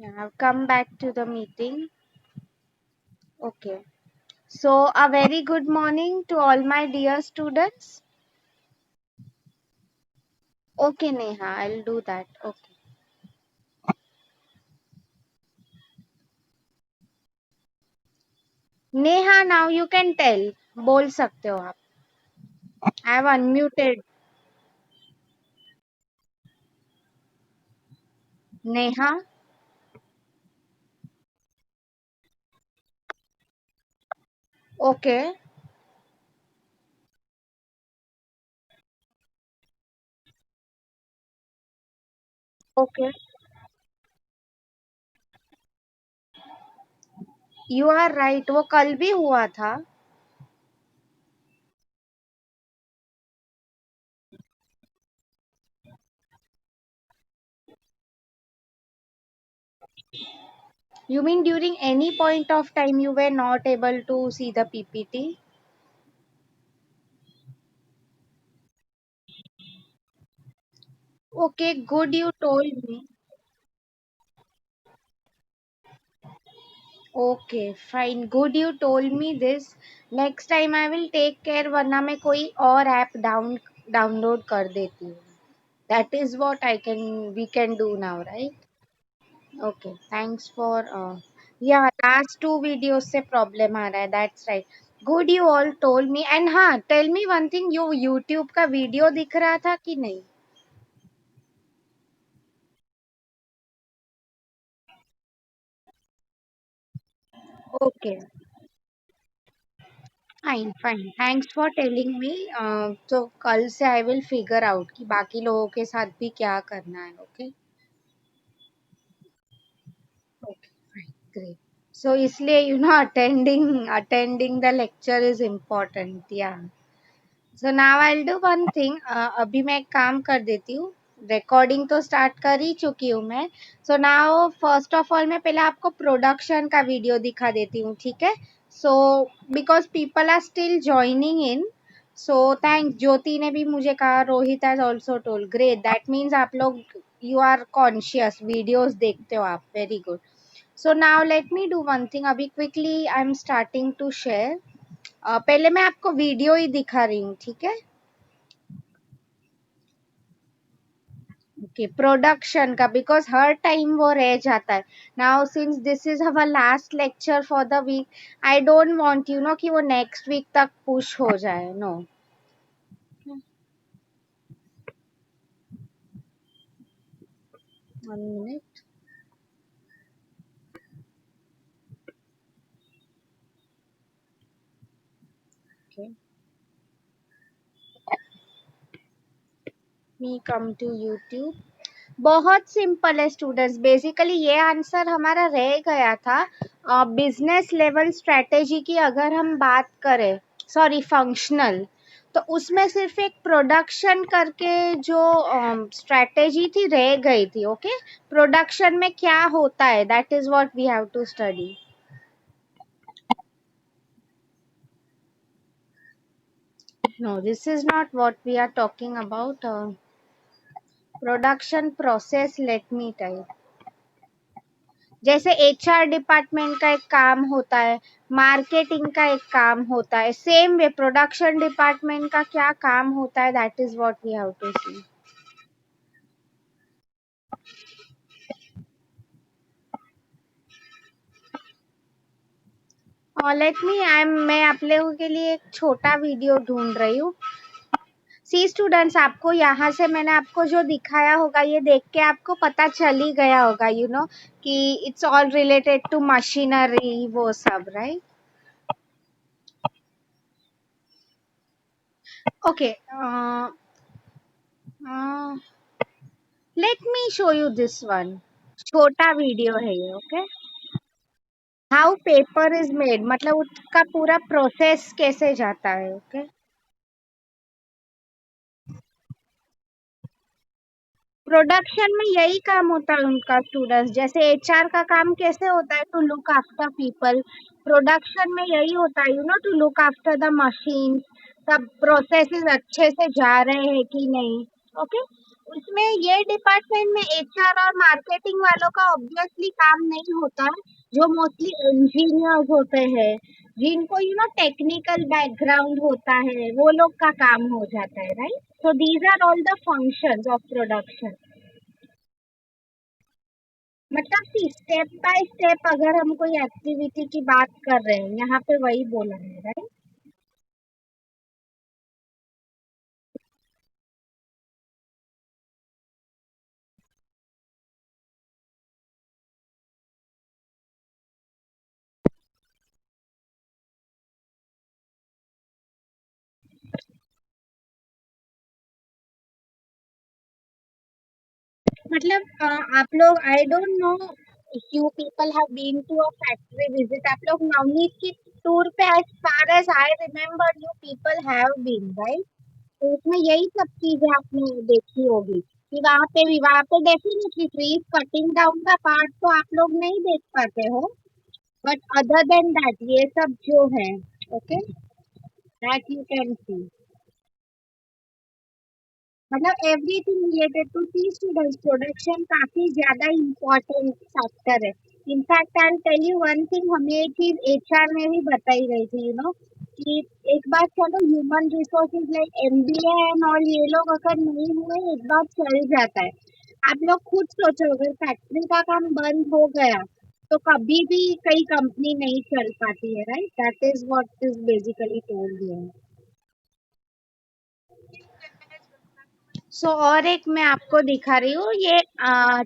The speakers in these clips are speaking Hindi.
Yeah, I've come back to the meeting. Okay. So, a very good morning to all my dear students. Okay, Neha, I'll do that. Okay. Neha, now you can tell. बोल सकते हो आप. I have unmuted. Neha. Okay. Okay. You are right. वो कल भी हुआ था. You mean during any point of time you were not able to see the PPT? Okay, good you told me. Okay, fine. Good you told me this. Next time I will take care वरना मैं कोई और ऐप डाउनलोड कर देती हूँ. That is what we can do now, right? Okay, thanks for yeah, last two videos से problem आ रहा है. That's right. Good you all told me. And हाँ, tell me one thing. You YouTube का वीडियो दिख रहा था कि नहीं? Okay. Fine fine thanks for telling me. तो कल से आई विल फिगर आउट कि बाकी लोगों के साथ भी क्या करना है. Okay. Okay fine great. So इसलिए attending the lecture is important. या so now I will do one thing. अभी मैं एक काम कर देती हूँ. रिकॉर्डिंग तो स्टार्ट कर ही चुकी हूँ मैं. So now first of all मैं पहले आपको प्रोडक्शन का वीडियो दिखा देती हूँ. ठीक है. So because people are still joining in. So thanks. Jyoti ने भी मुझे कहा. Rohit has also told. Great. That means आप लोग यू आर कॉन्शियस. वीडियोज देखते हो आप. Very good. So now let me do one thing. अभी quickly I am starting to share. पहले मैं आपको वीडियो ही दिखा रही हूँ. ठीक है. ओके. प्रोडक्शन का बिकॉज हर टाइम वो रह जाता है. Now since this is our last lecture for the week. I don't want you know कि वो नेक्स्ट वीक तक पुश हो जाए. No. 1 minute. Okay. Me come to YouTube. बहुत सिंपल है स्टूडेंट्स. बेसिकली ये आंसर हमारा रह गया था. बिजनेस लेवल स्ट्रेटेजी की अगर हम बात करें. Sorry functional. तो उसमें सिर्फ एक प्रोडक्शन करके जो स्ट्रेटेजी थी रह गई थी. ओके. प्रोडक्शन में क्या होता है that is what we have to study. No this is not what we are talking about. Production process let me tell. जैसे एचआर डिपार्टमेंट का एक काम होता है. मार्केटिंग का एक काम होता है. सेम वे प्रोडक्शन डिपार्टमेंट का क्या काम होता है that is what we have to see. Let me मैं आप लोगों के लिए एक छोटा वीडियो ढूंढ रही हूँ. सी स्टूडेंट्स आपको यहाँ से मैंने आपको जो दिखाया होगा ये देख के आपको पता चल ही गया होगा कि it's all related to machinery वो सब right. Okay. Let me show you this one. छोटा वीडियो है ये. Okay. How paper is made मतलब उसका पूरा प्रोसेस कैसे जाता है. ओके. प्रोडक्शन में यही काम होता है उनका स्टूडेंट्स. जैसे एचआर का काम कैसे होता है to look after people. Production में यही होता है to look after the machine. सब प्रोसेसेस अच्छे से जा रहे हैं कि नहीं. ओके. उसमें ये डिपार्टमेंट में एचआर और मार्केटिंग वालों का ऑब्वियसली काम नहीं होता है, जो मोस्टली इंजीनियर्स होते हैं, जिनको टेक्निकल बैकग्राउंड होता है, वो लोग का काम हो जाता है, right? So these are all the functions of production. मतलब सी स्टेप बाय स्टेप अगर हम कोई एक्टिविटी की बात कर रहे हैं, यहाँ पे वही बोला है, राइट? मतलब आप लोग, I don't know you people have been to a factory visit, आप लोग नवनीत की टूर पे as far as I remember you people have been, right? तो उसमें यही सब चीजें आपने देखी होगी कि वहां पे डेफिनेटली ट्रीज कटिंग डाउन का पार्ट तो आप लोग नहीं देख पाते हो, बट अदर देन दैट ये सब जो है, okay, that you can see. मतलब everything related to see students production काफी ज्यादा इम्पोर्टेंट फैक्टर है। In fact I tell you one thing, हमें एक चीज एचआर में भी बताई गई थी, कि एक बात चलो human resources like MBA and और ये लोग अगर नहीं हुए एक बार चल जाता है। आप लोग खुद सोचो, अगर फैक्ट्री का काम बंद हो गया तो कभी भी कई कंपनी नहीं चल पाती है, right? That is what is basically told here. और एक मैं आपको दिखा रही हूँ, ये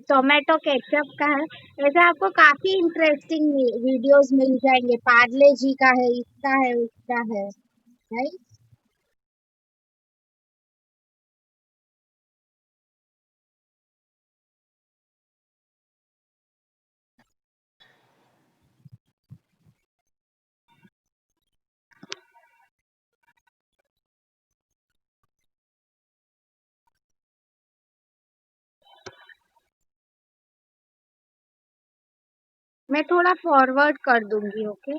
टोमेटो केचप का है। वैसे आपको काफी इंटरेस्टिंग वीडियोस मिल जाएंगे, पार्ले जी का है, इसका है, उसका है, राइट? मैं थोड़ा फॉरवर्ड कर दूंगी, ओके?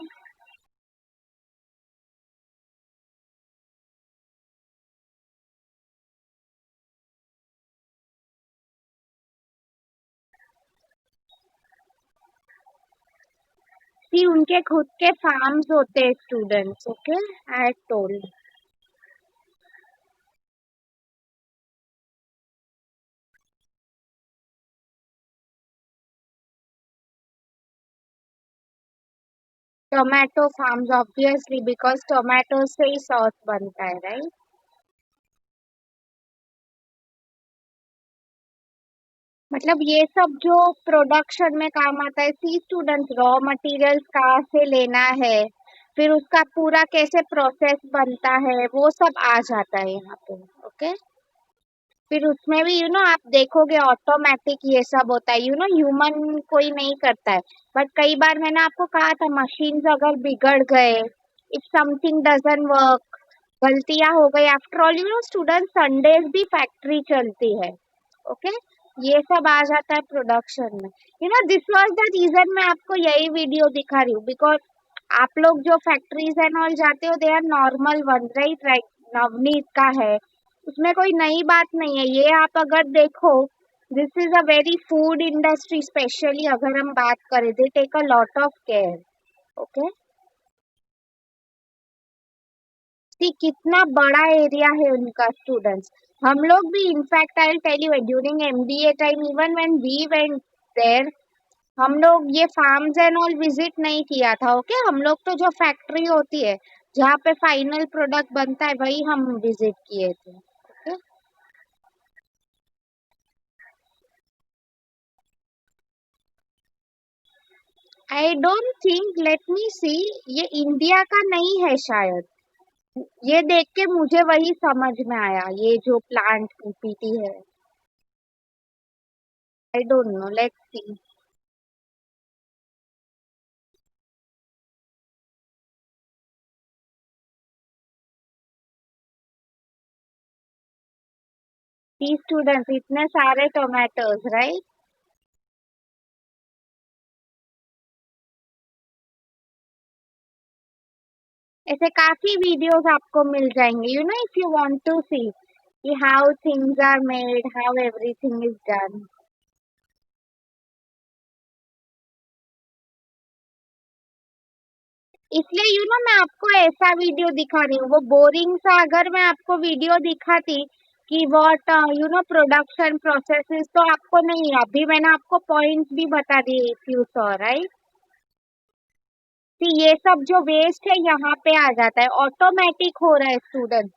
सी उनके खुद के फार्म्स होते हैं students, okay, I told. Tomato farms obviously, because tomato से ही सॉस बनता है, राइट? मतलब ये सब जो प्रोडक्शन में काम आता है, सी स्टूडेंट्स रॉ मटेरियल्स कहाँ से लेना है, फिर उसका पूरा कैसे प्रोसेस बनता है, वो सब आ जाता है यहाँ पे, ओके? फिर उसमें भी आप देखोगे ऑटोमेटिक ये सब होता है, ह्यूमन कोई नहीं करता है। बट कई बार मैंने आपको कहा था, मशीन्स अगर बिगड़ गए, इफ समथिंग डजंट वर्क, गलतियां हो गई, आफ्टर ऑल स्टूडेंट संडेज भी फैक्ट्री चलती है, ओके? ये सब आ जाता है प्रोडक्शन में। दिस वाज द रीजन मैं आपको यही वीडियो दिखा रही हूँ, बिकॉज आप लोग जो फैक्ट्रीज एंड ऑल जाते हो, they are normal one, right? Right, Navneet का है, उसमें कोई नई बात नहीं है। ये आप अगर देखो, this is a very food industry, specially अगर हम बात करें, they take a lot of care, okay? See कितना बड़ा एरिया है उनका स्टूडेंट्स। हम लोग भी, in fact I tell you, during MBA time, even when we went there, हम लोग ये फार्म्स एंड ऑल विजिट नहीं किया था, ओके? हम लोग तो जो फैक्ट्री होती है जहाँ पे फाइनल प्रोडक्ट बनता है, वही हम विजिट किए थे, okay? I don't think, let me see, ये इंडिया का नहीं है शायद। ये देख के मुझे वही समझ में आया, ये जो प्लांट पीपीटी है। I don't know, let's see. See students, इतने सारे टोमेटोज, राइट? ऐसे काफी वीडियोस आपको मिल जाएंगे, if you want to see, how things are made, how everything is done. इसलिए मैं आपको ऐसा वीडियो दिखा रही हूँ। वो बोरिंग सा अगर मैं आपको वीडियो दिखाती कि व्हाट प्रोडक्शन प्रोसेसेस, तो आपको नहीं। अभी मैंने आपको पॉइंट्स भी बता दिए, इफ यू सॉ राइट। कि ये सब जो वेस्ट है यहाँ पे आ जाता है, ऑटोमेटिक हो रहा है स्टूडेंट।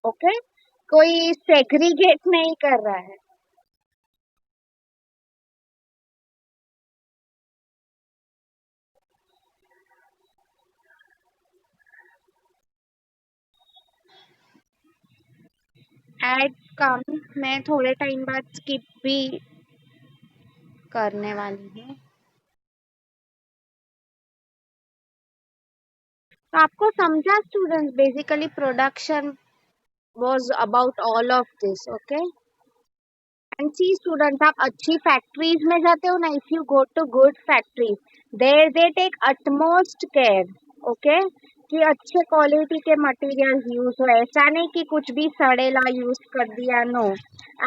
ओके, कोई सेग्रीगेट नहीं कर रहा है। एड्स कम, मैं थोड़े टाइम बाद स्किप भी करने वाली हूँ। तो आपको समझा students, basically production was about all of this, okay? And see students, आप अच्छी फैक्ट्रीज में जाते हो ना, if you go to good factories, there they take utmost care, okay? कि अच्छे क्वालिटी के मटेरियल यूज हो, ऐसा नहीं कि कुछ भी सड़ेला यूज कर दिया। No,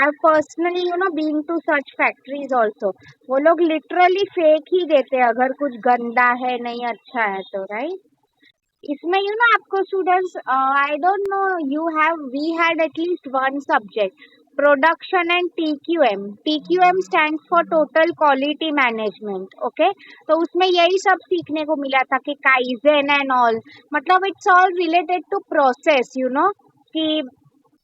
I personally being to such factories also, वो लोग लिटरली फेक ही देते हैं अगर कुछ गंदा है, नहीं अच्छा है तो, राइट? इसमें आपको students, I don't know, you have we had at least one subject, production and TQM. TQM stands for total quality management, okay? तो उसमें यही सब सीखने को मिला था कि काइजेन एंड ऑल, मतलब it's all related to process, कि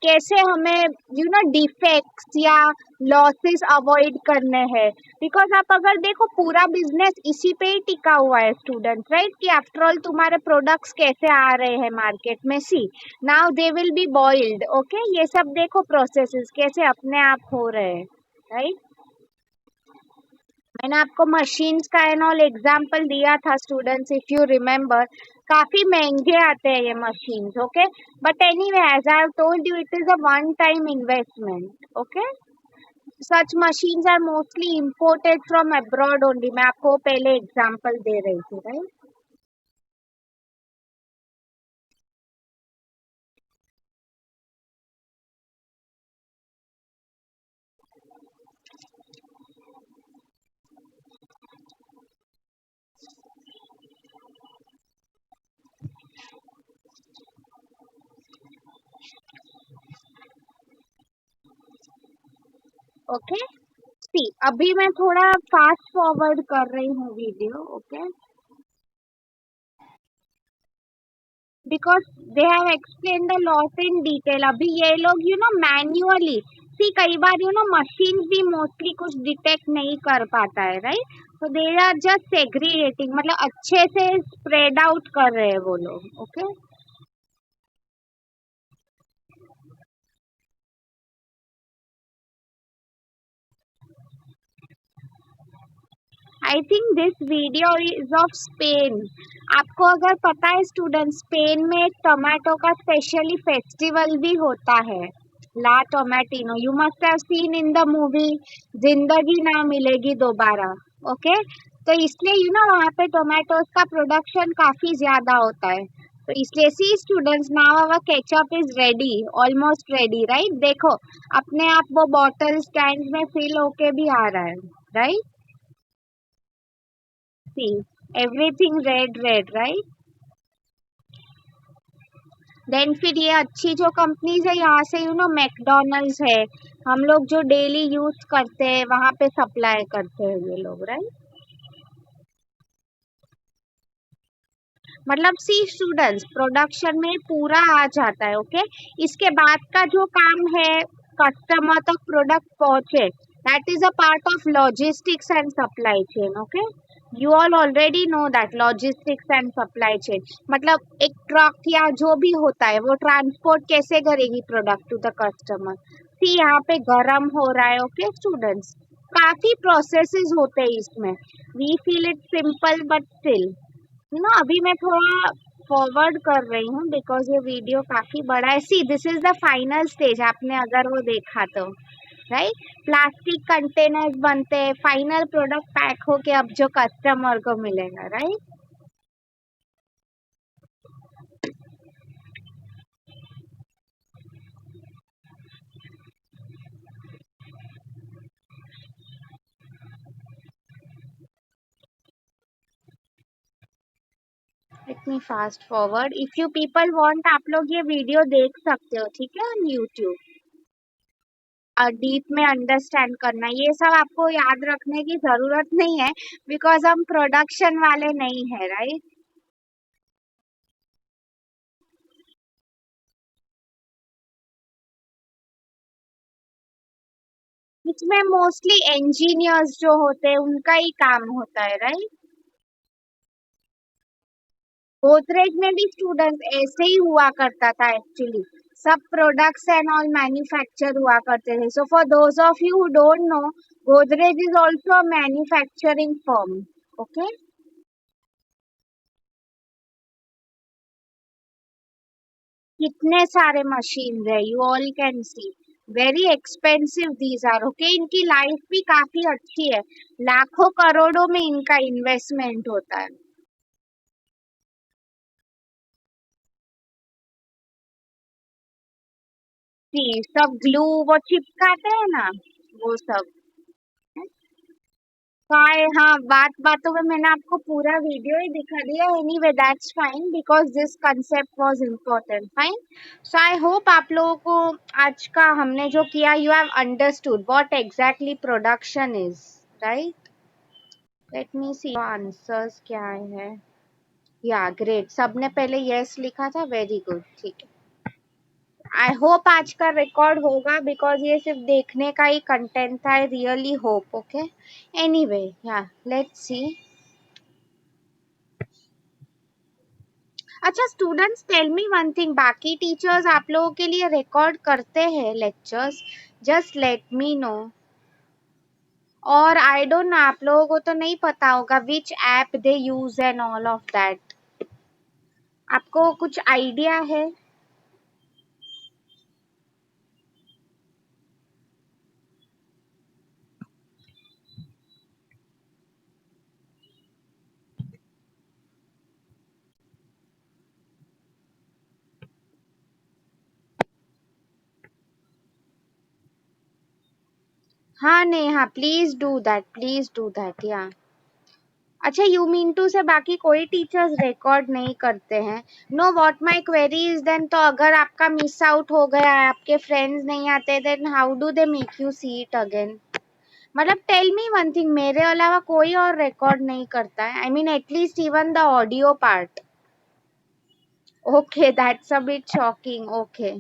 कैसे हमें डिफेक्ट्स या लॉसेस अवॉइड करने हैं। बिकॉज आप अगर देखो, पूरा बिजनेस इसी पे ही टिका हुआ है स्टूडेंट्स, राइट? कि आफ्टर ऑल तुम्हारे प्रोडक्ट्स कैसे आ रहे हैं मार्केट में, see now they will be boiled, okay? ये सब देखो प्रोसेसेस कैसे अपने आप हो रहे हैं, राइट? मैंने आपको मशीन्स का एंड ऑल एग्जांपल दिया था स्टूडेंट्स, इफ यू रिमेम्बर। काफी महंगे आते हैं ये machines, okay? But anyway, as I have told you, it is a one time investment, okay? Such machines are mostly imported from abroad only. मैं आपको पहले एग्जांपल दे रही थी, राइट? ओके, सी अभी मैं थोड़ा फास्ट फॉरवर्ड कर रही हूँ video, okay? Because they have explain the loss in detail. अभी ये लोग मैन्युअली, सी कई बार मशीन भी मोस्टली कुछ डिटेक्ट नहीं कर पाता है, राइट? तो दे आर जस्ट सेग्रीगेटिंग, मतलब अच्छे से स्प्रेड आउट कर रहे हैं वो लोग, okay? I think this video is of Spain. आपको अगर पता है स्टूडेंट, स्पेन में टोमेटो का स्पेशली फेस्टिवल भी होता है, La Tomatina. You must have seen in the movie Zindagi Na मिलेगी दोबारा, ओके? तो इसलिए वहाँ पे टोमेटोज का प्रोडक्शन काफी ज्यादा होता है। तो इसलिए see students, now our ketchup is ready, almost ready, right? देखो, अपने आप वो बॉटल स्टैंड में फिल होके भी आ रहा है, right? See, everything red, right? Then फिर ये अच्छी जो कंपनीज है, यहाँ से मैकडोनल्ड्स है, हम लोग जो डेली यूज करते हैं वहां पे सप्लाई करते हैं ये लोग, राइट? मतलब सी स्टूडेंट्स, प्रोडक्शन में पूरा आ जाता है, ओके? इसके बाद का जो काम है, कस्टमर तक प्रोडक्ट पहुंचे, that is a part of logistics and supply chain, okay? You all already know that logistics and supply chain मतलब एक ट्रक या जो भी होता है, वो ट्रांसपोर्ट कैसे करेगी प्रोडक्ट टू द कस्टमर। सी यहाँ पे गरम हो रहा है, ओके स्टूडेंट्स? काफी प्रोसेसेस होते हैं इसमें। We feel it simple but still, अभी मैं थोड़ा फॉरवर्ड कर रही हूँ बिकॉज ये वीडियो काफी बड़ा है। See this is the final stage, आपने अगर वो देखा तो, राइट? प्लास्टिक कंटेनर्स बनते हैं, फाइनल प्रोडक्ट पैक होके अब जो कस्टमर को मिलेगा, right? Let me fast forward, if you people want आप लोग ये वीडियो देख सकते हो, ठीक है, ऑन यूट्यूब। डीप में अंडरस्टैंड करना, ये सब आपको याद रखने की जरूरत नहीं है, बिकॉज हम प्रोडक्शन वाले नहीं है, राइट। इसमें मोस्टली इंजीनियर्स जो होते हैं उनका ही काम होता है, राइट। गोदरेज में भी स्टूडेंट ऐसे ही हुआ करता था एक्चुअली, सब प्रोडक्ट्स एंड ऑल मैन्युफैक्चर हुआ करते थे। So for those of you who don't know, Godrej is also a manufacturing firm. Okay, कितने सारे मशीन है, you all can see, very expensive these are. Okay, इनकी लाइफ भी काफी अच्छी है, लाखों करोड़ों में इनका इन्वेस्टमेंट होता है। जी, सब ग्लू वो चिपकाते हैं ना, वो सब। काय हाँ, बातों में मैंने आपको पूरा वीडियो ही दिखा दिया। Anyway that's fine, because this concept was important, fine. So I hope आप लोगों को आज का हमने जो किया, you have understood what exactly production is, right. Let me see answers क्या है। या ग्रेट, सबने पहले यस लिखा था, वेरी गुड, ठीक है। आई होप आज का रिकॉर्ड होगा, बिकॉज ये सिर्फ देखने का ही कंटेंट था। I really hope, okay. Anyway, या लेट्स सी। अच्छा students, tell me one thing, बाकी टीचर्स आप लोगों के लिए रिकॉर्ड करते हैं lectures, just let me know. और आई डोंट नो, आप लोगों को तो नहीं पता होगा विच app they use and all of that, आपको कुछ आइडिया है? हाँ Neha, please do that, please do that, या। अच्छा, यू मीन टू से बाकी कोई टीचर्स रिकॉर्ड नहीं करते हैं? No, what my query is then, तो अगर आपका मिस आउट हो गया है, आपके फ्रेंड्स नहीं आते, then how do they make you see it again? मतलब टेल मी वन थिंग, मेरे अलावा कोई और रिकॉर्ड नहीं करता है? I mean at least even the audio part. Okay, that's a bit shocking, okay.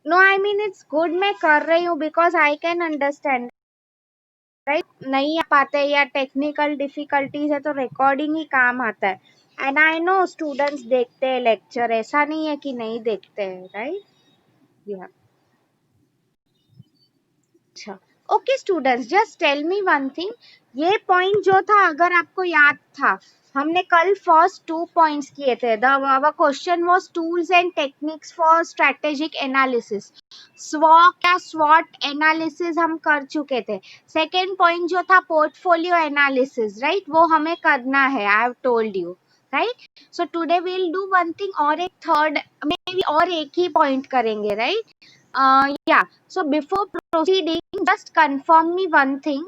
No, I mean it's good, मैं कर रही हूँ because I can understand, right. नहीं आ पाते या टेक्निकल डिफिकल्टीज है तो रिकॉर्डिंग ही काम आता है। एंड आई नो स्टूडेंट्स देखते हैं लेक्चर, ऐसा नहीं है कि नहीं देखते हैं, राइट। या, अच्छा, okay students, just tell me one thing, ये पॉइंट जो था अगर आपको याद था, हमने कल फर्स्ट 2 पॉइंट्स किए थे। The question was tools and techniques for strategic analysis, स्वॉट या स्वॉट एनालिसिस हम कर चुके थे। सेकेंड पॉइंट जो था पोर्टफोलियो एनालिसिस, राइट, वो हमें करना है, I have told you, right. So today we will do one thing, और एक थर्ड मे बी और एक ही पॉइंट करेंगे, राइट। या, so before proceeding just confirm me one thing,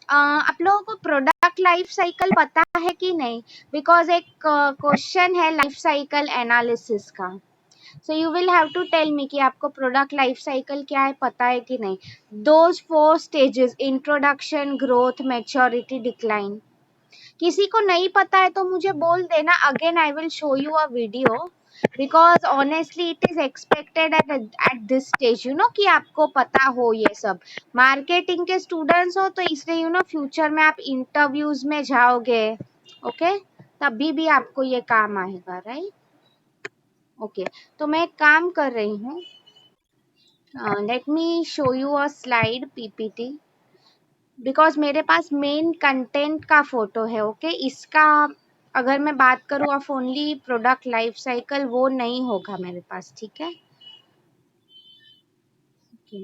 आप लोगों को प्रोडक्ट लाइफ साइकिल पता है कि नहीं? बिकॉज एक क्वेश्चन है लाइफ साइकिल एनालिसिस का। So you will have to tell me कि आपको प्रोडक्ट लाइफ साइकिल क्या है, पता है कि नहीं? Those 4 stages, introduction, growth, maturity, decline. किसी को नहीं पता है तो मुझे बोल देना, again I will show you a video, because honestly it is expected at this stage, you know, कि आपको पता हो ये सब। मार्केटिंग के स्टूडेंट्स हो तो इसलिए यू नो फ्यूचर में आप इंटरव्यूज में जाओगे, ओके, तभी भी आपको ये काम आएगा, राइट। ओके, तो मैं एक काम कर रही हूँ, late me show you a slide PPT, because मेरे पास मेन कंटेंट का फोटो है, ओके। इसका अगर मैं बात करूँ of only product life cycle, वो नहीं होगा मेरे पास, ठीक है। okay.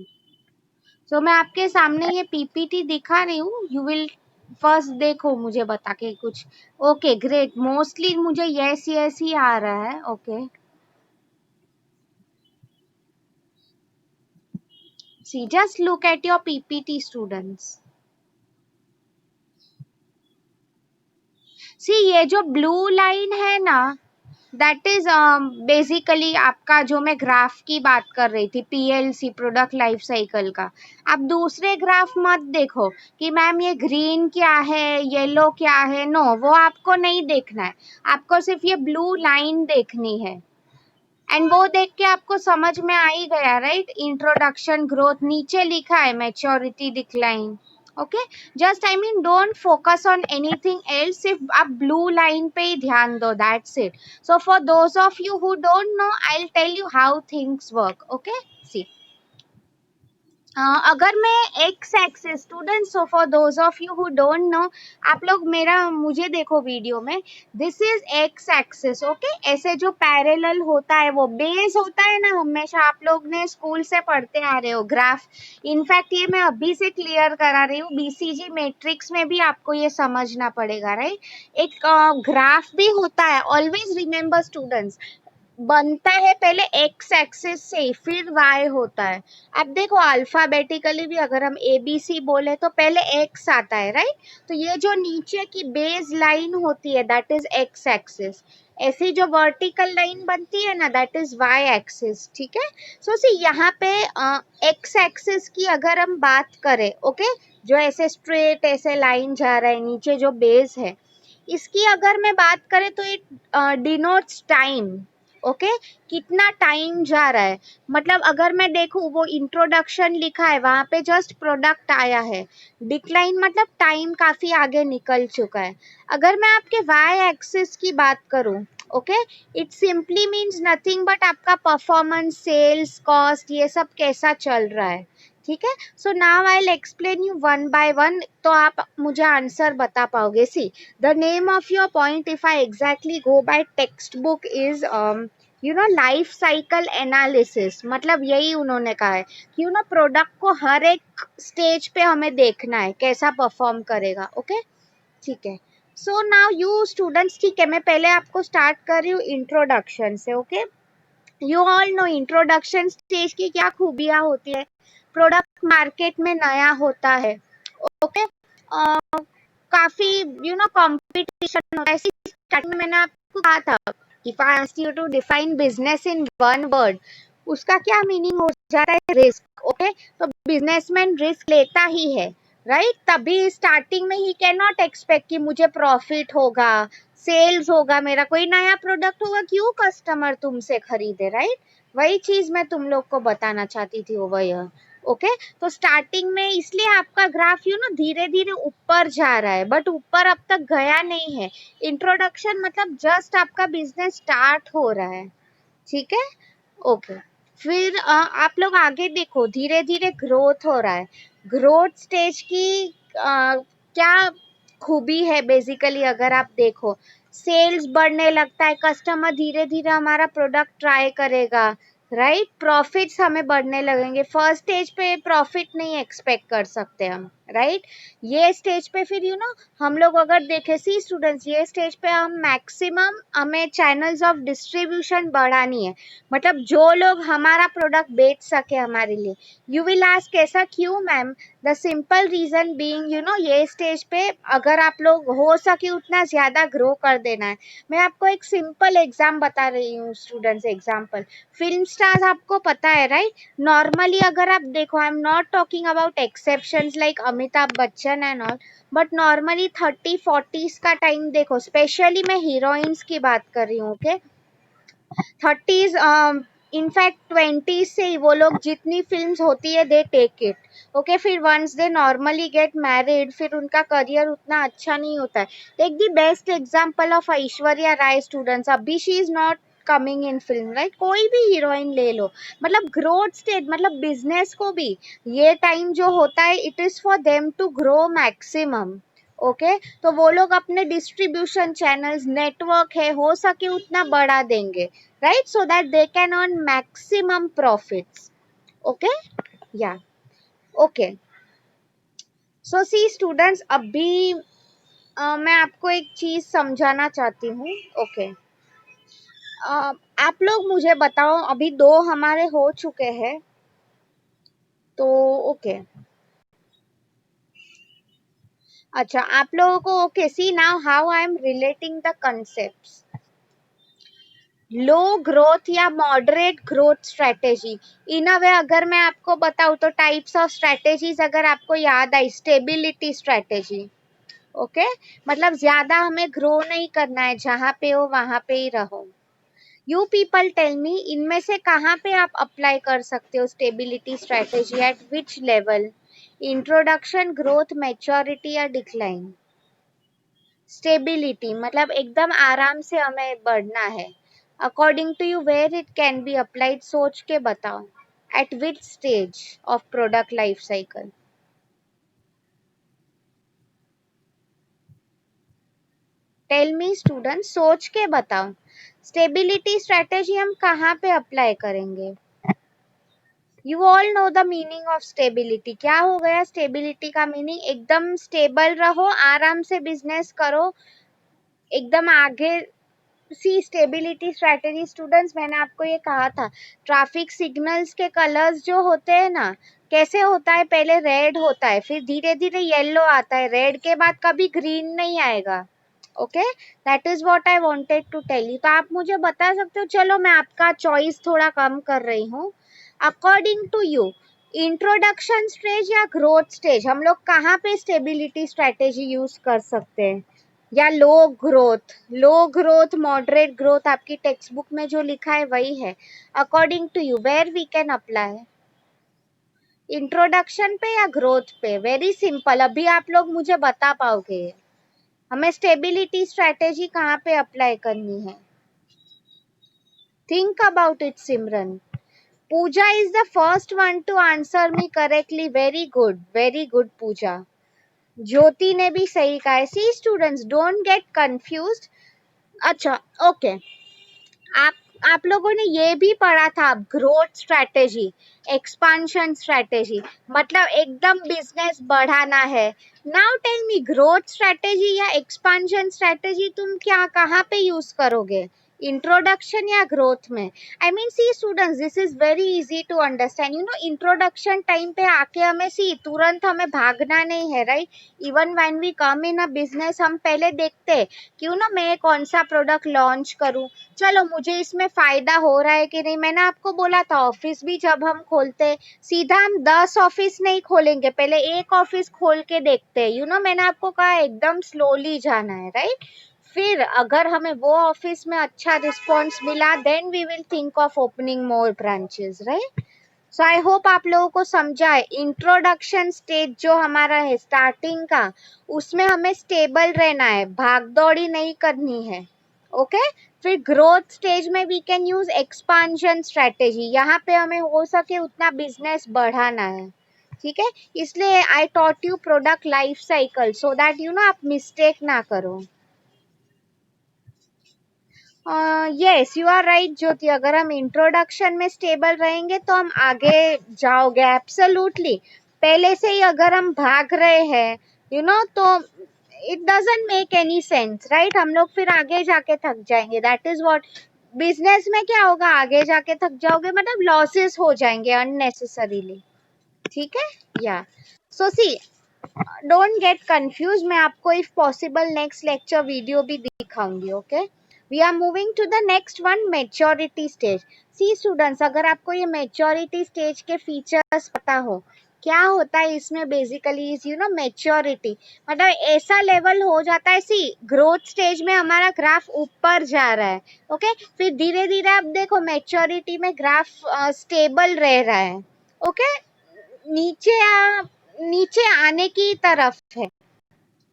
तो मैं आपके सामने ये पीपीटी दिखा रही हूँ, यू विल फर्स्ट देखो मुझे बता के कुछ। ओके ग्रेट, मोस्टली मुझे यस यस ही आ रहा है, okay. See, just look at your PPT students. See, ये जो ब्लू लाइन है ना, दैट इज बेसिकली आपका, जो मैं ग्राफ की बात कर रही थी, पीएलसी, प्रोडक्ट लाइफ साइकिल का। आप दूसरे ग्राफ मत देखो कि मैम ये ग्रीन क्या है, येलो क्या है, नो, वो आपको नहीं देखना है। आपको सिर्फ ये ब्लू लाइन देखनी है, एंड वो देख के आपको समझ में आ ही गया, राइट? इंट्रोडक्शन, ग्रोथ, नीचे लिखा है maturity, decline. Okay, just I mean don't focus on anything else, सिर्फ आप ब्लू लाइन पे ही ध्यान दो, that's it. So for those of you who don't know, I will tell you how things work. Okay, see, अगर मैं X axis, students, so for those of you who don't know, आप लोग मेरा मुझे देखो वीडियो में, this is X axis. Okay, ऐसे जो पैरेलल होता है वो बेस होता है ना, हमेशा आप लोग ने स्कूल से पढ़ते आ रहे हो ग्राफ। इनफैक्ट ये मैं अभी से क्लियर करा रही हूँ, बीसीजी मैट्रिक्स में भी आपको ये समझना पड़ेगा, राइट? एक ग्राफ भी होता है, ऑलवेज रिमेंबर स्टूडेंट्स, बनता है पहले एक्स एक्सिस से, फिर वाई होता है। अब देखो, अल्फाबेटिकली भी अगर हम ए बी सी बोले तो पहले एक्स आता है, राइट? तो ये जो नीचे की बेस लाइन होती है, दैट इज एक्स एक्सिस। ऐसी जो वर्टिकल लाइन बनती है ना, दैट इज वाई एक्सिस। ठीक है, सो सी यहाँ पे एक्स एक्सिस की अगर हम बात करें, ओके, जो ऐसे स्ट्रेट ऐसे लाइन जा रहा है, नीचे जो बेस है, इसकी अगर मैं बात करें तो इट डिनोट्स टाइम। ओके, कितना टाइम जा रहा है, मतलब अगर मैं देखूं, वो इंट्रोडक्शन लिखा है वहां पे, जस्ट प्रोडक्ट आया है। डिक्लाइन मतलब टाइम काफी आगे निकल चुका है। अगर मैं आपके वाई एक्सिस की बात करूं, okay, it simply means nothing but आपका परफॉर्मेंस, सेल्स, कॉस्ट, ये सब कैसा चल रहा है। ठीक है, सो now I will explain you one by one, तो आप मुझे आंसर बता पाओगे। सी, the name of your point, if I exactly go by textbook, is life cycle analysis. मतलब यही उन्होंने कहा है कि प्रोडक्ट को हर एक स्टेज पे हमें देखना है कैसा परफॉर्म करेगा। ओके, ठीक है। सो नाउ यू स्टूडेंट्स, ठीक है, मैं पहले आपको स्टार्ट कर रही हूँ इंट्रोडक्शन से। Okay, you all know introduction stage की क्या खूबियां होती है। प्रोडक्ट मार्केट में नया होता है, ओके, काफी कंपटीशन होता है। स्टार्टिंग में मैंने आपको कहा था, if I ask you to define business in one word, उसका क्या मीनिंग हो जाता है? रिस्क। ओके, तो बिजनेसमैन रिस्क लेता ही है, राइट? तभी स्टार्टिंग में ही कैन नॉट एक्सपेक्ट कि मुझे प्रॉफिट होगा, सेल्स होगा, मेरा कोई नया प्रोडक्ट होगा, क्यों कस्टमर तुमसे खरीदे, राइट? वही चीज मैं तुम लोग को बताना चाहती थी ओवर हियर। ओके, तो स्टार्टिंग में इसलिए आपका ग्राफ धीरे धीरे ऊपर जा रहा है, बट ऊपर अब तक गया नहीं है। इंट्रोडक्शन मतलब जस्ट आपका बिजनेस स्टार्ट हो रहा है। ठीक है, ओके। फिर आप लोग आगे देखो, धीरे धीरे ग्रोथ हो रहा है। ग्रोथ स्टेज की क्या खूबी है? बेसिकली अगर आप देखो, सेल्स बढ़ने लगता है, कस्टमर धीरे धीरे हमारा प्रोडक्ट ट्राई करेगा, राइट? प्रॉफिट्स हमें बढ़ने लगेंगे। फर्स्ट स्टेज पे प्रॉफिट नहीं एक्सपेक्ट कर सकते हम, राइट? ये स्टेज पे फिर हम लोग अगर देखें, सी स्टूडेंट्स, ये स्टेज पे हम मैक्सिमम हमें चैनल्स ऑफ डिस्ट्रीब्यूशन बढ़ानी है, मतलब जो लोग हमारा प्रोडक्ट बेच सके हमारे लिए। यू विल आस्क ऐसा क्यों ma'am? The simple reason being, ये स्टेज पे अगर आप लोग हो सके उतना ज्यादा ग्रो कर देना है। मैं आपको एक सिंपल एग्जाम बता रही हूँ स्टूडेंट्स, एग्जाम्पल। फिल्म स्टार्स आपको पता है, राइट? नॉर्मली अगर आप देखो, I am not talking about exceptions like Amitabh Bachchan and all, but normally 30-40s का टाइम देखो, स्पेशली मैं हीरोइंस की बात कर रही हूँ। ओके, 30s, इनफैक्ट 20s से ही वो लोग जितनी फिल्म्स होती है दे टेक इट। ओके, फिर once they normally get married, फिर उनका करियर उतना अच्छा नहीं होता है। Take the best example of Aishwarya Rai students, अभी she is not coming in film, right? कोई भी हीरोइन ले लो, मतलब ग्रोथ स्टेज, मतलब बिजनेस को भी ये टाइम जो होता है, it is for them to grow maximum. Okay, तो वो लोग अपने डिस्ट्रीब्यूशन चैनल्स, नेटवर्क है, हो सके उतना बढ़ा देंगे, right? So that they can earn maximum profits. Okay, yeah, okay. So see students, अभी मैं आपको एक चीज समझाना चाहती हूँ। ओके, आप लोग मुझे बताओ, अभी दो हमारे हो चुके हैं, तो ओके, अच्छा, आप लोगों को okay, see now how I am relating the concepts. Low growth या moderate growth strategy, in a way अगर मैं आपको बताऊं तो टाइप्स ऑफ स्ट्रेटेजीज अगर आपको याद आई, स्टेबिलिटी स्ट्रेटेजी, ओके, मतलब ज्यादा हमें ग्रो नहीं करना है, जहां पे हो वहां पे ही रहो। यू पीपल टेल मी, इनमें से कहाँ पे आप अप्लाई कर सकते हो stability strategy, at which level? Introduction, growth, maturity या डिक्लाइन? स्टेबिलिटी मतलब एकदम आराम से हमें बढ़ना है। According to you where it can be applied, सोच के बताओ। At which stage of product life cycle? Tell me student, सोच के बताओ, स्टेबिलिटी स्ट्रेटेजी हम कहाँ पे अप्लाई करेंगे? You all know the meaning of stability. क्या हो गया स्टेबिलिटी का मीनिंग? एकदम स्टेबल रहो, आराम से बिजनेस करो, एकदम आगे। सी स्टेबिलिटी स्ट्रेटेजी स्टूडेंट्स, मैंने आपको ये कहा था, ट्रैफिक सिग्नल्स के कलर्स जो होते हैं ना, कैसे होता है, पहले रेड होता है, फिर धीरे धीरे येलो आता है, रेड के बाद कभी ग्रीन नहीं आएगा। Okay, that is what I wanted to tell you. तो आप मुझे बता सकते हो, चलो मैं आपका चॉइस थोड़ा कम कर रही हूँ, according to you introduction stage या ग्रोथ स्टेज हम लोग कहाँ पे स्टेबिलिटी स्ट्रेटेजी यूज कर सकते हैं? या low growth? Low growth, moderate growth, आपकी टेक्स्ट बुक में जो लिखा है वही है। According to you where we can apply? Introduction पे या ग्रोथ पे? वेरी सिंपल, अभी आप लोग मुझे बता पाओगे हमें स्टेबिलिटी स्ट्रेटेजी कहाँ पे अप्लाई करनी है? Think about it Simran. Pooja is the first one to answer me correctly, very good Pooja. Jyoti ने भी सही कहा है। See students, don't get confused. अच्छा, ओके, आप आप लोगों ने ये भी पढ़ा था, ग्रोथ स्ट्रेटेजी, एक्सपांशन स्ट्रेटेजी, मतलब एकदम बिजनेस बढ़ाना है। Now tell me, growth strategy या एक्सपांशन स्ट्रेटेजी तुम क्या कहाँ पे यूज करोगे? इंट्रोडक्शन या ग्रोथ में? I mean see students, this is very easy to understand. You know, introduction time पे आके हमें सी तुरंत हमें भागना नहीं है, right? Even when we come in a business, हम पहले देखते हैं क्यों ना मैं कौन सा प्रोडक्ट लॉन्च करूं, चलो मुझे इसमें फायदा हो रहा है कि नहीं। मैंने आपको बोला था, ऑफिस भी जब हम खोलते हैं, सीधा हम 10 ऑफिस नहीं खोलेंगे, पहले एक ऑफिस खोल के देखते हैं। यू नो, मैंने आपको कहा एकदम स्लोली जाना है, राइट? फिर अगर हमें वो ऑफिस में अच्छा रिस्पॉन्स मिला, then we will think of opening more branches, right? So I hope आप लोगों को समझा है। इंट्रोडक्शन स्टेज जो हमारा है स्टार्टिंग का, उसमें हमें स्टेबल रहना है, भागदौड़ी नहीं करनी है। ओके, फिर ग्रोथ स्टेज में we can use expansion strategy, यहाँ पे हमें हो सके उतना बिजनेस बढ़ाना है, ठीक है? इसलिए I taught you product life cycle, so that you know आप मिस्टेक ना करो। यस, यू आर राइट ज्योति, अगर हम इंट्रोडक्शन में स्टेबल रहेंगे तो हम आगे जाओगे, एब्सोल्युटली। पहले से ही अगर हम भाग रहे हैं, यू नो, तो it doesn't make any sense, right? हम लोग फिर आगे जाके थक जाएंगे, दैट इज व्हाट। बिजनेस में क्या होगा, आगे जाके थक जाओगे मतलब लॉसेस हो जाएंगे अननेसेसरीली, ठीक है? या so see, don't get confuse, मैं आपको if possible next lecture video भी दिखाऊंगी। Okay, we are moving to the next one, maturity stage. See students, अगर आपको ये मेच्योरिटी स्टेज के फीचर्स पता हो, क्या होता है इसमें basically is, you no, maturity मतलब ऐसा लेवल हो जाता है, सी ग्रोथ स्टेज में हमारा ग्राफ ऊपर जा रहा है, ओके, फिर धीरे धीरे आप देखो मेच्योरिटी में ग्राफ स्टेबल रह रहा है, ओके, नीचे नीचे आने की तरफ है।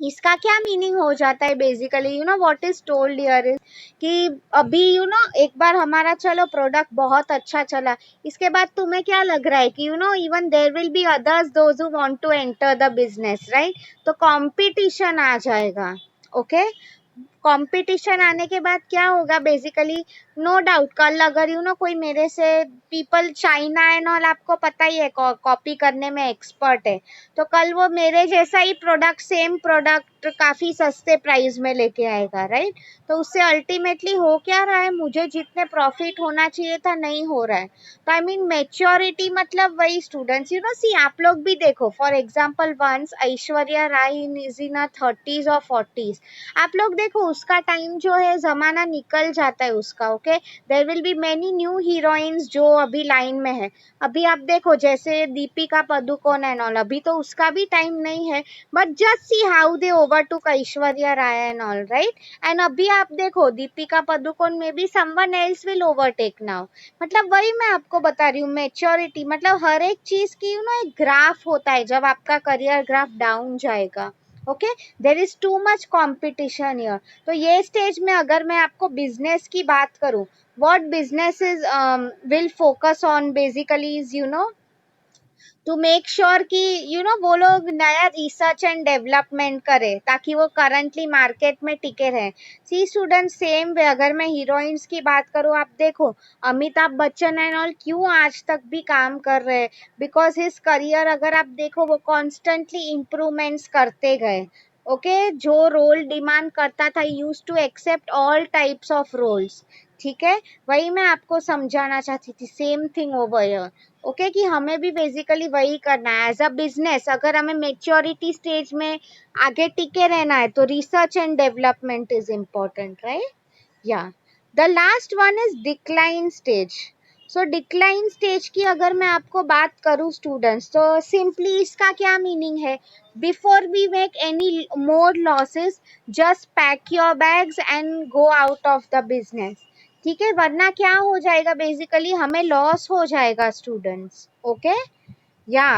इसका क्या मीनिंग हो जाता है basically, you know what is told here is कि अभी यू नो एक बार हमारा चलो प्रोडक्ट बहुत अच्छा चला, इसके बाद तुम्हें क्या लग रहा है कि you know even there will be others those who want to enter the business, right? तो कंपटीशन आ जाएगा। ओके, कंपटीशन आने के बाद क्या होगा बेसिकली, नो डाउट कल अगर यू नो कोई मेरे से पीपल चाइना एंड ऑल आपको पता ही है कॉपी करने में एक्सपर्ट है, तो कल वो मेरे जैसा ही प्रोडक्ट, सेम प्रोडक्ट काफी सस्ते प्राइस में लेके आएगा, राइट? तो उससे अल्टीमेटली हो क्या रहा है, मुझे जितने प्रॉफिट होना चाहिए था नहीं हो रहा है। तो आई मीन मेच्योरिटी मतलब वही स्टूडेंट्स, यू नो सी, आप लोग भी देखो, for example once Aishwarya Rai is in 30s और 40s, आप लोग देखो उसका टाइम जो है, जमाना निकल जाता है उसका, okay? There will be many new heroines जो अभी लाइन में है। अभी आप देखो जैसे दीपिका पादुकोण एंड ऑल, अभी तो उसका भी टाइम नहीं है, but just see how they overtook Aishwarya Rai and all, right? And अभी आप देखो दीपिका पादुकोण में भी someone else will overtake now. मतलब वही मैं आपको बता रही हूँ, मेच्योरिटी मतलब हर एक चीज की, यू नो, एक ग्राफ होता है, जब आपका करियर ग्राफ डाउन जाएगा, okay, there is too much competition here. तो ये स्टेज में अगर मैं आपको बिजनेस की बात करूं, what businesses will focus on basically is, you know, to make sure कि यू नो वो लोग नया रिसर्च एंड डेवलपमेंट करे ताकि वो करंटली मार्केट में टिके रहे। सी स्टूडेंट, सेम वे अगर मैं हीरोइंस की बात करूँ, आप देखो अमिताभ बच्चन एंड ऑल क्यों आज तक भी काम कर रहे हैं, बिकॉज हिज करियर अगर आप देखो वो कॉन्स्टेंटली इम्प्रूवमेंट्स करते गए, ओके? जो रोल डिमांड करता था, use to accept all types of roles, ठीक है? वही मैं आपको समझाना चाहती थी, same thing over here, okay? कि हमें भी बेसिकली वही करना है एज अ बिजनेस। अगर हमें मेच्योरिटी स्टेज में आगे टिके रहना है तो research and development is important, right? या the last one is decline stage. So decline stage की अगर मैं आपको बात करूं स्टूडेंट्स, तो सिंपली इसका क्या मीनिंग है, before we make any more losses, just pack your bags and go out of the business, ठीक है? वरना क्या हो जाएगा, बेसिकली हमें लॉस हो जाएगा स्टूडेंट्स, ओके? या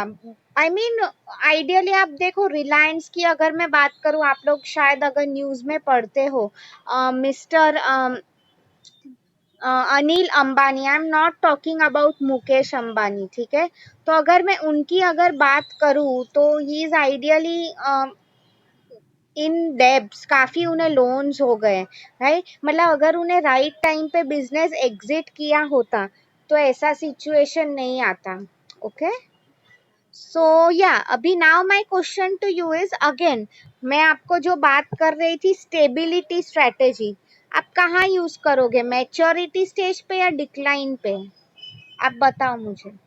आई मीन आइडियली आप देखो रिलायंस की अगर मैं बात करूं, आप लोग शायद अगर न्यूज में पढ़ते हो, mister Anil Ambani, I am not talking about Mukesh Ambani, ठीक है? तो अगर मैं उनकी अगर बात करूं तो he is ideally in debts, काफी उन्हें लोन्स हो गए, राइट? मतलब अगर उन्हें राइट टाइम पे बिजनेस एग्जिट किया होता तो ऐसा सिचुएशन नहीं आता, ओके? सो या अभी now my question to you is again, मैं आपको जो बात कर रही थी स्टेबिलिटी स्ट्रेटेजी, आप कहाँ यूज करोगे, मैच्योरिटी स्टेज पे या डिक्लाइन पे? आप बताओ मुझे।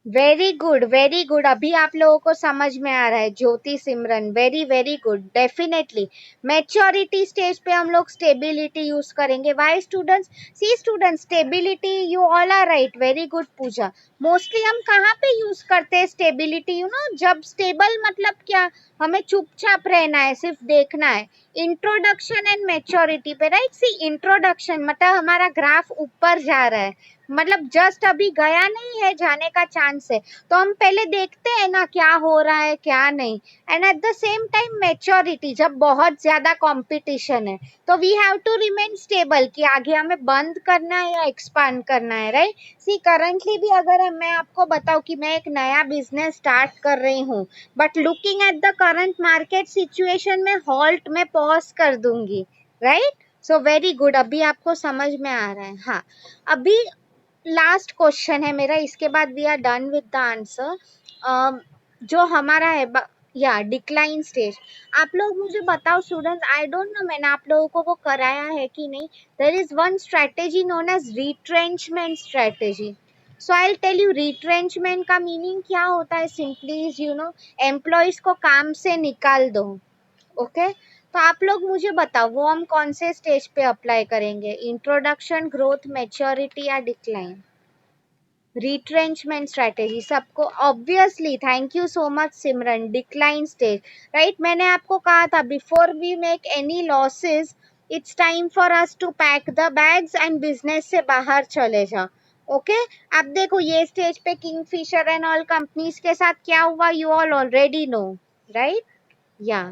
वेरी गुड, वेरी गुड, अभी आप लोगों को समझ में आ रहा है, Jyoti Simran, very very good. Definitely maturity stage पे हम लोग स्टेबिलिटी यूज करेंगे। Why students? See students, stability, you all are right, very good Pooja. Mostly हम कहाँ पे यूज करते हैं स्टेबिलिटी, यू नो, जब स्टेबल मतलब क्या, हमें चुपचाप रहना है, सिर्फ देखना है, इंट्रोडक्शन एंड मैच्योरिटी पे, राइट? सी इंट्रोडक्शन मतलब हमारा ग्राफ ऊपर जा रहा है, मतलब जस्ट अभी गया नहीं है, जाने का चांस है, तो हम पहले देखते हैं ना क्या हो रहा है क्या नहीं। And at the same time maturity, जब बहुत ज्यादा कंपटीशन है तो we have to remain stable कि आगे हमें बंद करना है या एक्सपांड करना है, राइट? सी करंटली भी अगर मैं आपको बताऊं कि मैं एक नया बिजनेस स्टार्ट कर रही हूँ, but looking at the current market situation में हॉल्ट में पॉज कर दूंगी, राइट? सो वेरी गुड, अभी आपको समझ में आ रहा है। हाँ, अभी लास्ट क्वेश्चन है मेरा, इसके बाद we are done with the answer. जो हमारा है या डिक्लाइन स्टेज, आप लोग मुझे बताओ स्टूडेंट्स, आई डोंट नो मैंने आप लोगों को वो कराया है कि नहीं, there is one strategy known as retrenchment strategy. So I tell you, retrenchment का मीनिंग क्या होता है, simply is, you know, employees को काम से निकाल दो, ओके? तो आप लोग मुझे बताओ वो हम कौन से स्टेज पे अप्लाई करेंगे, इंट्रोडक्शन, ग्रोथ, मैच्योरिटी या डिक्लाइन? रिट्रेंचमेंट स्ट्रेटेजी सबको obviously, thank you so much Simran, decline stage, right? मैंने आपको कहा था before we make any losses, it's time for us to pack the bags and business से बाहर चले जाओ, ओके? आप देखो ये स्टेज पे किंगफिशर एंड ऑल कंपनीज के साथ क्या हुआ, you all already know, right? या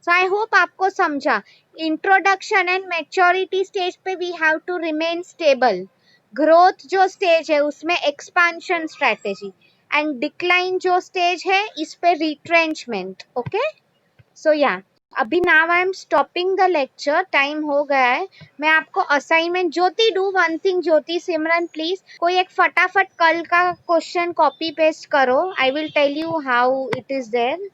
सो आई होप आपको समझा। इंट्रोडक्शन एंड मैच्योरिटी स्टेज पे we have to remain stable, growth जो स्टेज है उसमें एक्सपांशन स्ट्रेटेजी, एंड डिक्लाइन जो स्टेज है इस पे रिट्रेंचमेंट, ओके? सो या अभी now I am stopping the lecture, time हो गया है. मैं आपको assignment, Jyoti do one thing, Jyoti Simran please कोई एक फटाफट कल का क्वेश्चन कॉपी पेस्ट करो. I will tell you how it is there.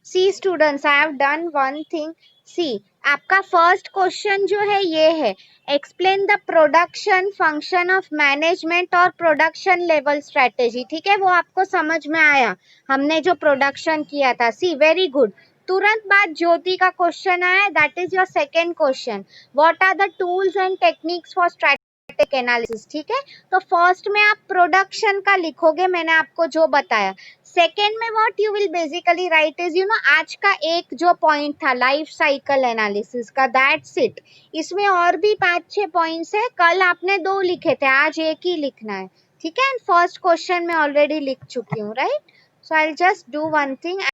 See students, I have done one thing. See, आपका फर्स्ट क्वेश्चन जो है ये है, explain the production function of management और प्रोडक्शन लेवल स्ट्रेटेजी. ठीक है, वो आपको समझ में आया, हमने जो प्रोडक्शन किया था. See, very good. तुरंत बाद ज्योति का क्वेश्चन आया, that is your second question. What are the tools and techniques for strategic analysis. ठीक है, तो फर्स्ट में आप प्रोडक्शन का लिखोगे, मैंने आपको जो बताया. सेकेंड में what you will basically right is, आज का एक जो पॉइंट था लाइफ साइकिल एनालिसिस का, दैट्स इट. इसमें और भी 5-6 पॉइंट्स है, कल आपने 2 लिखे थे, आज एक ही लिखना है. ठीक है, एंड फर्स्ट क्वेश्चन में ऑलरेडी लिख चुकी हूँ, right. So I will just do one thing.